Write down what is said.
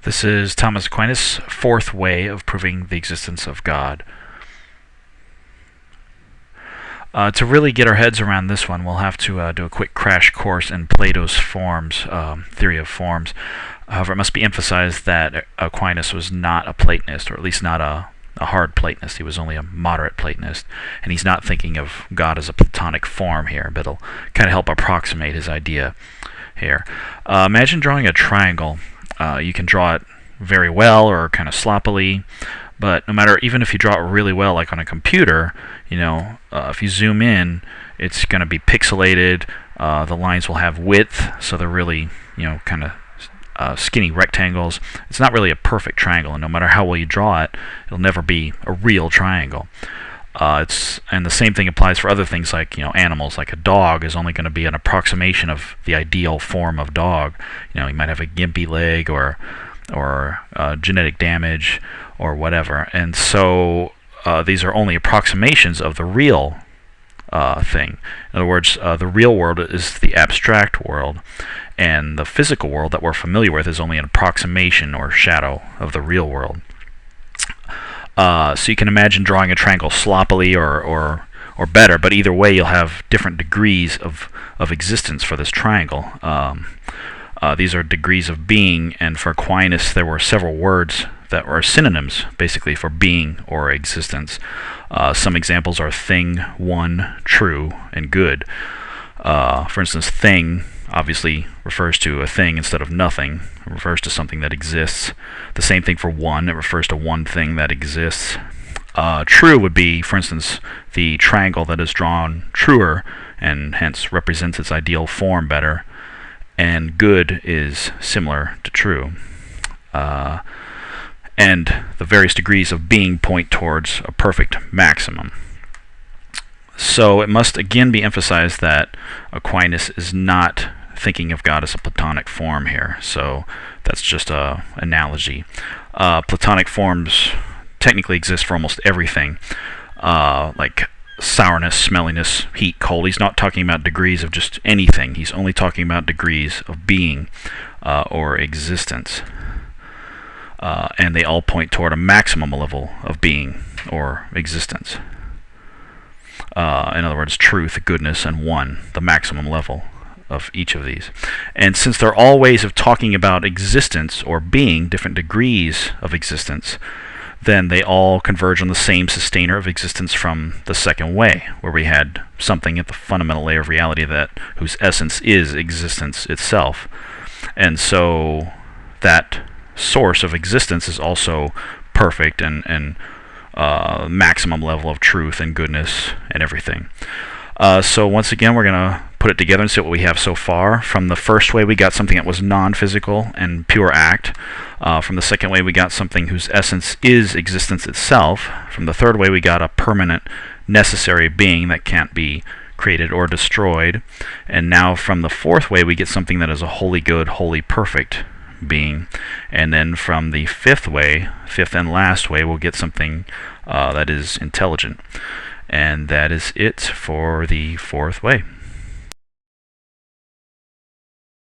This is Thomas Aquinas' fourth way of proving the existence of God. To really get our heads around this one, we'll have to do a quick crash course in Plato's forms, theory of forms. However, it must be emphasized that Aquinas was not a Platonist, or at least not a hard Platonist. He was only a moderate Platonist, and he's not thinking of God as a Platonic form here, but it'll kind of help approximate his idea here. Imagine drawing a triangle. You can draw it very well or kind of sloppily, but no matter, even if you draw it really well, like on a computer, if you zoom in, it's going to be pixelated. The lines will have width, so they're really, kind of skinny rectangles. It's not really a perfect triangle, and no matter how well you draw it, it'll never be a real triangle. And the same thing applies for other things like animals. Like a dog is only going to be an approximation of the ideal form of dog. You might have a gimpy leg or genetic damage or whatever, and so these are only approximations of the real thing. In other words, the real world is the abstract world, and the physical world that we're familiar with is only an approximation or shadow of the real world. So you can imagine drawing a triangle sloppily or better, but either way you'll have different degrees of existence for this triangle. These are degrees of being, and for Aquinas there were several words that were synonyms basically for being or existence. Some examples are thing, one, true, and good. For instance, thing obviously refers to a thing instead of nothing. It refers to something that exists. The same thing for one. It refers to one thing that exists. True would be, for instance, the triangle that is drawn truer and hence represents its ideal form better. And good is similar to true. And the various degrees of being point towards a perfect maximum. So it must again be emphasized that Aquinas is not thinking of God as a Platonic form here. So that's just an analogy. Platonic forms technically exist for almost everything, like sourness, smelliness, heat, cold. He's not talking about degrees of just anything. He's only talking about degrees of being or existence. And they all point toward a maximum level of being or existence. In other words, truth, goodness, and one, the maximum level of each of these. And since they're all ways of talking about existence or being, different degrees of existence, then they all converge on the same sustainer of existence from the second way, where we had something at the fundamental layer of reality whose essence is existence itself. And so that source of existence is also perfect and maximum level of truth and goodness and everything. So once again, we're going to put it together and see what we have so far. From the first way, we got something that was non-physical and pure act. From the second way, we got something whose essence is existence itself. From the third way, we got a permanent, necessary being that can't be created or destroyed. And now from the fourth way, we get something that is a wholly good, wholly perfect being. And then from the fifth way, fifth and last way, we'll get something that is intelligent. And that is it for the fourth way.